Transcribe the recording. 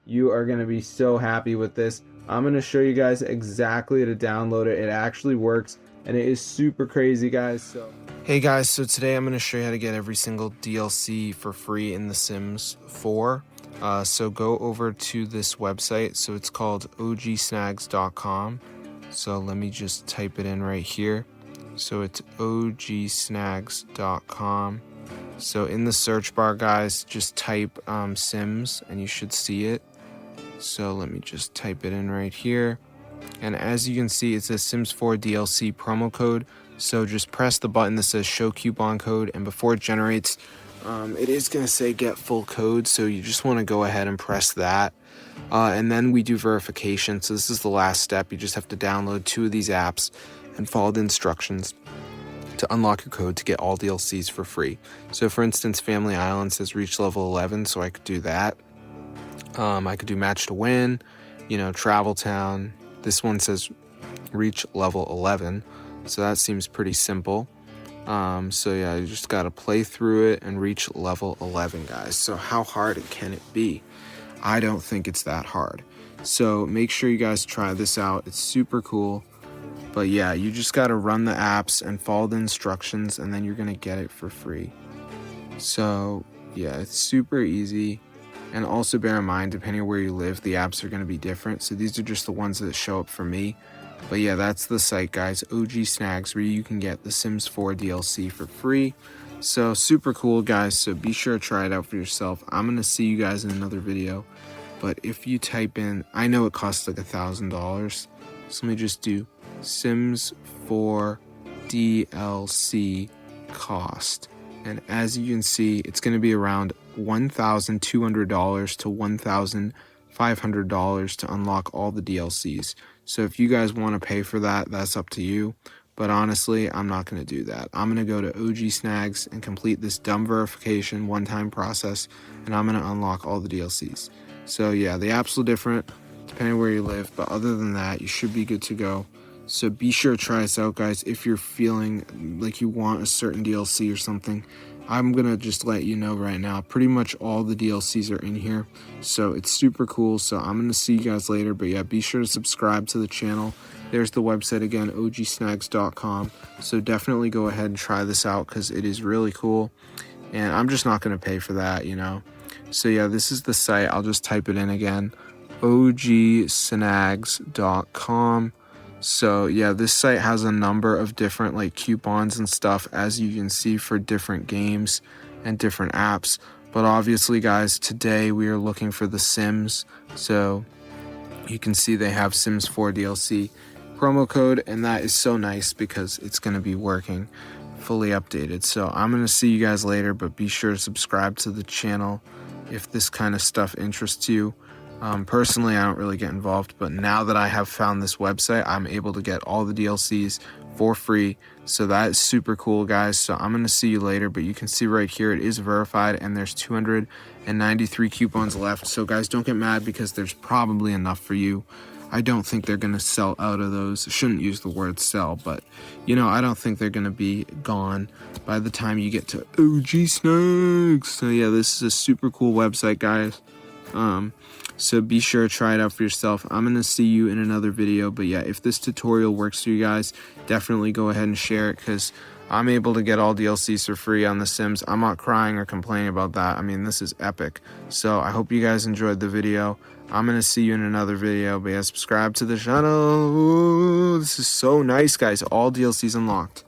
You are going to be so happy with this. I'm going to show you guys exactly how to download it. It actually works and it is super crazy, guys. Hey guys, so today I'm going to show you how to get every single DLC for free in The Sims 4. So go over to this website. So it's called ogsnags.com. So let me just type it in right here. So it's ogsnags.com. So in the search bar, guys, just type Sims and you should see it. So let me just type it in right here. And as you can see, it says Sims 4 DLC promo code. So just press the button that says show coupon code, and before it generates, it is going to say get full code. So you just want to go ahead and press that. And then we do verification. So this is the last step. You just have to download 2 of these apps and follow the instructions to unlock your code to get all DLCs for free. So for instance, Family Island says reach level 11, so I could do that. I could do Match to Win, Travel Town. This one says reach level 11, so that seems pretty simple. So yeah, you just gotta play through it and reach level 11, guys. So how hard can it be? I don't think it's that hard. So make sure you guys try this out. It's super cool. But yeah, you just gotta run the apps and follow the instructions, and then you're gonna get it for free. So yeah, it's super easy. And also bear in mind, depending on where you live, the apps are going to be different. So these are just the ones that show up for me. But yeah, that's the site, guys, OG Snags, where you can get the Sims 4 DLC for free. So super cool, guys. So be sure to try it out for yourself. I'm going to see you guys in another video. But if you type in, I know it costs like $1,000. So let me just do Sims 4 DLC cost. And as you can see, it's going to be around $1,200 to $1,500 to unlock all the DLCs. So if you guys want to pay for that, that's up to you. But honestly, I'm not going to do that. I'm going to go to OG Snags and complete this dumb verification one-time process, and I'm going to unlock all the DLCs. So yeah, the apps are different depending on where you live, but other than that, you should be good to go. So be sure to try this out, guys. If you're feeling like you want a certain DLC or something, I'm going to just let you know right now. Pretty much all the DLCs are in here. So it's super cool. So I'm going to see you guys later. But yeah, be sure to subscribe to the channel. There's the website again, ogsnags.com. So definitely go ahead and try this out because it is really cool. And I'm just not going to pay for that, So yeah, this is the site. I'll just type it in again, ogsnags.com. So yeah, this site has a number of different coupons and stuff, as you can see, for different games and different apps. But obviously, guys, today we are looking for The Sims. So you can see they have Sims 4 DLC promo code, and that is so nice because it's going to be working fully updated. So I'm going to see you guys later, but be sure to subscribe to the channel if this kind of stuff interests you. Personally, I don't really get involved, but now that I have found this website, I'm able to get all the DLCs for free. So that is super cool, guys. So I'm going to see you later, but you can see right here, it is verified and there's 293 coupons left. So guys, don't get mad because there's probably enough for you. I don't think they're going to sell out of those. I shouldn't use the word sell, but I don't think they're going to be gone by the time you get to OG Snags. So yeah, this is a super cool website, guys. So be sure to try it out for yourself. I'm going to see you in another video. But yeah, if this tutorial works for you guys, definitely go ahead and share it because I'm able to get all DLCs for free on The Sims. I'm not crying or complaining about that. I mean, this is epic. So I hope you guys enjoyed the video. I'm going to see you in another video. But yeah, subscribe to the channel. Ooh, this is so nice, guys. All DLCs unlocked.